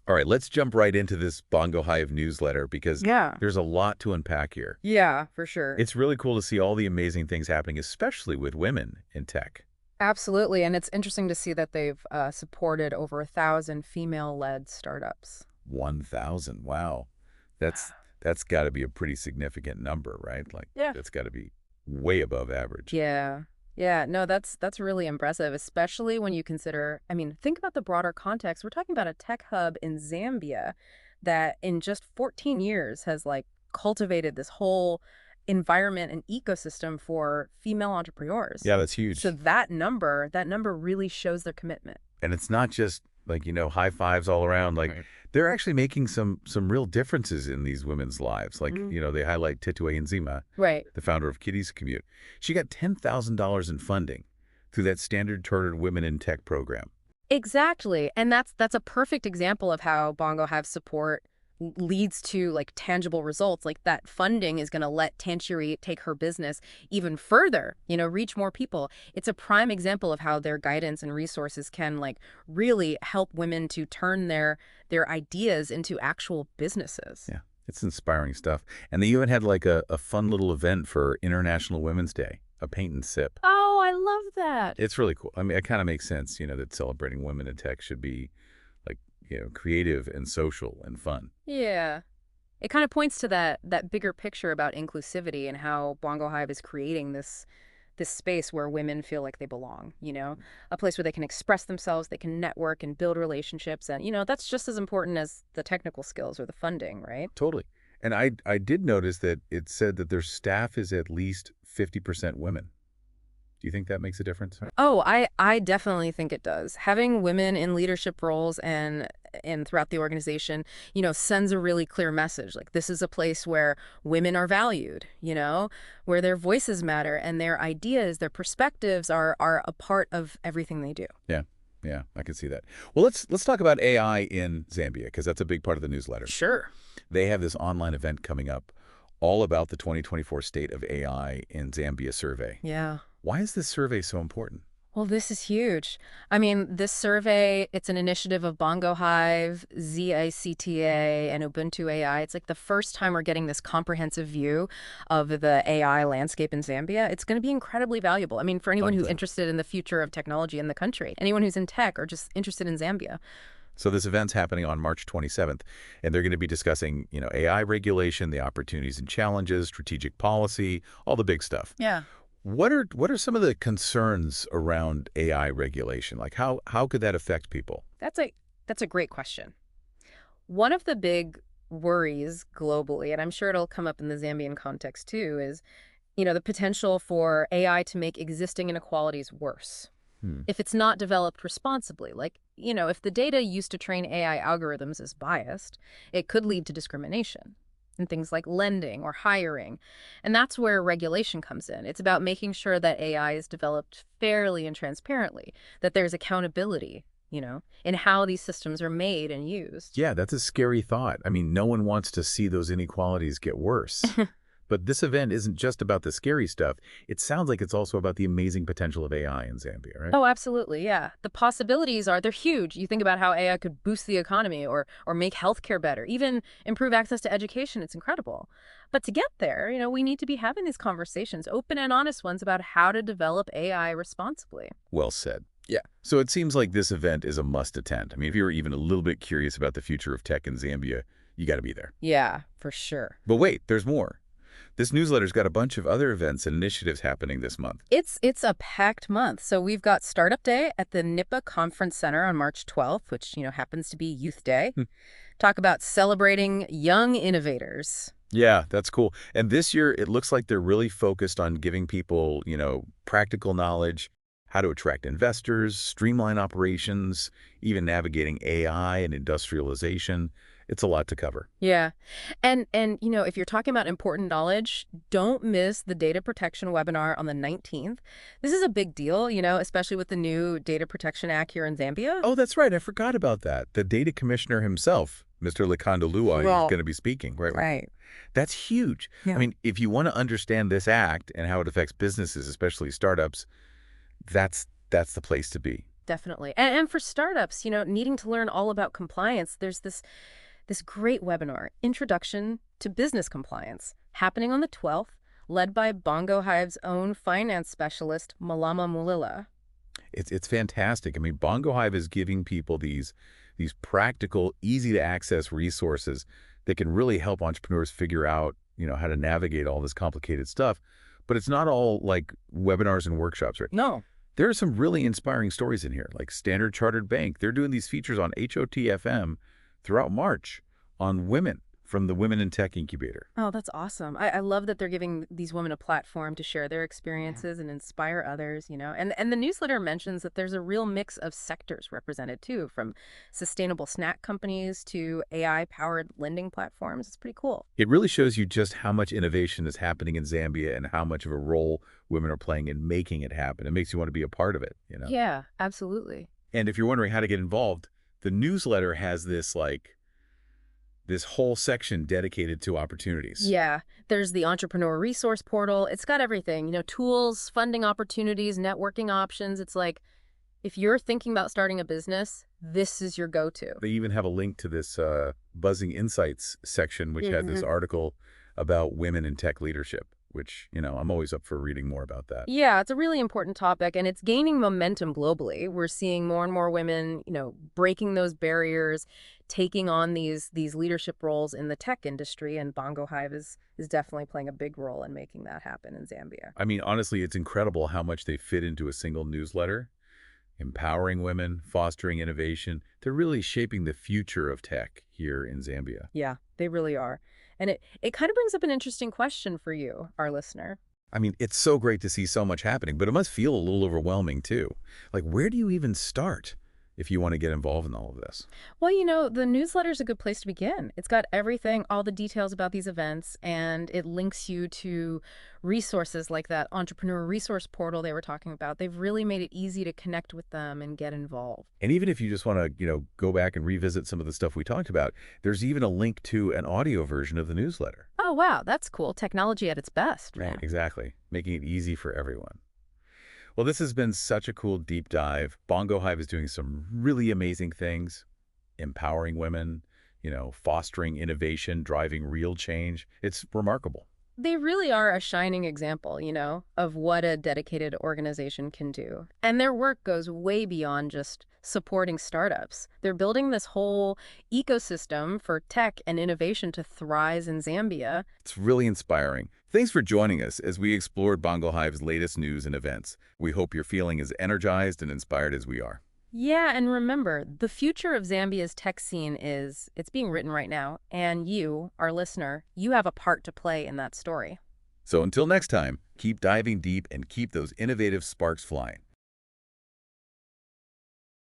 All right, let's jump right into this Bongohive newsletter because Yeah. there's a lot to unpack here. Yeah, for sure. It's really cool to see all the amazing things happening, especially with women in tech. Absolutely. And it's interesting to see that they've supported over 1,000 female-led startups. 1,000. Wow. That's got to be a pretty significant number, right? Like Yeah. that's got to be way above average. Yeah. Yeah, no, that's really impressive, especially when you consider, I mean, think about the broader context. We're talking about a tech hub in Zambia that in just 14 years has like cultivated this whole environment and ecosystem for female entrepreneurs. Yeah, that's So huge. that number really shows their commitment. And it's not just like, high fives all around. Like Right. they're actually making some real differences in these women's lives. Like, Mm. they highlight Titue Nzima, Right. the founder of Commute. She got $10,000 in funding through that Standard Chartered Women in Tech program. Exactly. And that's a perfect example of how Bongo Have support leads to like tangible results. Like that funding is going to let Tanchiri take her business even further, reach more people. It's a prime example of how their guidance and resources can like really help women to turn their ideas into actual businesses. Yeah, it's inspiring stuff. And they even had like a fun little event for International Women's Day, a paint and sip. Oh, I love that. It's really cool. I mean, it kind of makes sense, that celebrating women in tech should be like, creative and social and fun. Yeah. It kind of points to that bigger picture about inclusivity and how Bongo Hive is creating this space where women feel like they belong, a place where they can express themselves, they can network and build relationships. And, that's just as important as the technical skills or the funding, right? Totally. And I did notice that it said that their staff is at least 50% women. Do you think that makes a difference? Oh, I definitely think it does. Having women in leadership roles and throughout the organization, sends a really clear message. Like this is a place where women are valued, where their voices matter and their ideas, their perspectives are a part of everything they do. Yeah. Yeah, I can see that. Well, let's talk about AI in Zambia because that's a big part of the newsletter. Sure. They have this online event coming up all about the 2024 State of AI in Zambia survey. Yeah. Why is this survey so important? Well, this is huge. I mean, this survey, it's an initiative of Bongo Hive, ZICTA, and Ubuntu AI. It's like the first time we're getting this comprehensive view of the AI landscape in Zambia. It's going to be incredibly valuable. I mean, for anyone who's interested in the future of technology in the country, anyone who's in tech or just interested in Zambia. So this event's happening on March 27th, and they're going to be discussing, AI regulation, the opportunities and challenges, strategic policy, all the big stuff. Yeah. What are some of the concerns around AI regulation? Like how could that affect people? That's a great question. One of the big worries globally, and I'm sure it'll come up in the Zambian context too, is, the potential for AI to make existing inequalities worse Hmm. if it's not developed responsibly. Like, if the data used to train AI algorithms is biased, it could lead to discrimination in things like lending or hiring. And that's where regulation comes in. It's about making sure that AI is developed fairly and transparently, that there's accountability, in how these systems are made and used. Yeah, that's a scary thought. I mean, no one wants to see those inequalities get worse. But this event isn't just about the scary stuff. It sounds like it's also about the amazing potential of AI in Zambia, right? Oh, absolutely, yeah. The possibilities they're huge. You think about how AI could boost the economy or make healthcare better, even improve access to education. It's incredible. But to get there, we need to be having these conversations, open and honest ones about how to develop AI responsibly. Well said. Yeah. So it seems like this event is a must attend. I mean, if you're even a little bit curious about the future of tech in Zambia, you got to be there. Yeah, for sure. But wait, there's more. This newsletter's got a bunch of other events and initiatives happening this month. It's a packed month. So we've got Startup Day at the NIPA Conference Center on March 12th, which, happens to be Youth Day. Talk about celebrating young innovators. Yeah, that's cool. And this year, it looks like they're really focused on giving people, practical knowledge, how to attract investors, streamline operations, even navigating AI and industrialization. It's a lot to cover. Yeah. And if you're talking about important knowledge, don't miss the data protection webinar on the 19th. This is a big deal, especially with the new Data Protection Act here in Zambia. Oh, that's right. I forgot about that. The data commissioner himself, Mr. Likandalua, is going to be speaking. Right. Right. That's huge. Yeah. I mean, if you want to understand this act and how it affects businesses, especially startups, that's the place to be. Definitely. And for startups, needing to learn all about compliance, there's this great webinar, Introduction to Business Compliance, happening on the 12th, led by Bongohive's own finance specialist, Malama Mulila. It's fantastic. I mean, Bongohive is giving people these practical, easy to access resources that can really help entrepreneurs figure out, how to navigate all this complicated stuff. But it's not all like webinars and workshops, right? No. There are some really inspiring stories in here, like Standard Chartered Bank. They're doing these features on HOTFM throughout March on women from the Women in Tech Incubator. Oh, that's awesome. I love that they're giving these women a platform to share their experiences and inspire others. And the newsletter mentions that there's a real mix of sectors represented too, from sustainable snack companies to AI-powered lending platforms. It's pretty cool. It really shows you just how much innovation is happening in Zambia and how much of a role women are playing in making it happen. It makes you want to be a part of it. Yeah, absolutely. And if you're wondering how to get involved, the newsletter has this whole section dedicated to opportunities. Yeah, there's the entrepreneur resource portal. It's got everything, tools, funding opportunities, networking options. It's like, if you're thinking about starting a business, this is your go-to. They even have a link to this Buzzing Insights section, which had this article about women in tech leadership, which, I'm always up for reading more about that. Yeah, it's a really important topic, and it's gaining momentum globally. We're seeing more and more women, breaking those barriers, taking on these leadership roles in the tech industry, and Bongohive is definitely playing a big role in making that happen in Zambia. I mean, honestly, it's incredible how much they fit into a single newsletter. Empowering women, fostering innovation. They're really shaping the future of tech here in Zambia. Yeah, they really are. And it kind of brings up an interesting question for you, our listener. I mean, it's so great to see so much happening, but it must feel a little overwhelming too. Like, where do you even start if you want to get involved in all of this? Well, the newsletter is a good place to begin. It's got everything, all the details about these events, and it links you to resources like that entrepreneur resource portal they were talking about. They've really made it easy to connect with them and get involved. And even if you just want to, go back and revisit some of the stuff we talked about, there's even a link to an audio version of the newsletter. Oh, wow, that's cool. Technology at its best. Right, exactly. Making it easy for everyone. Well, this has been such a cool deep dive. Bongohive is doing some really amazing things, empowering women, fostering innovation, driving real change. It's remarkable. They really are a shining example, of what a dedicated organization can do. And their work goes way beyond just supporting startups. They're building this whole ecosystem for tech and innovation to thrive in Zambia. It's really inspiring. Thanks for joining us as we explored Bongohive's latest news and events. We hope you're feeling as energized and inspired as we are. Yeah, and remember, the future of Zambia's tech scene it's being written right now, and you, our listener, you have a part to play in that story. So until next time, keep diving deep and keep those innovative sparks flying.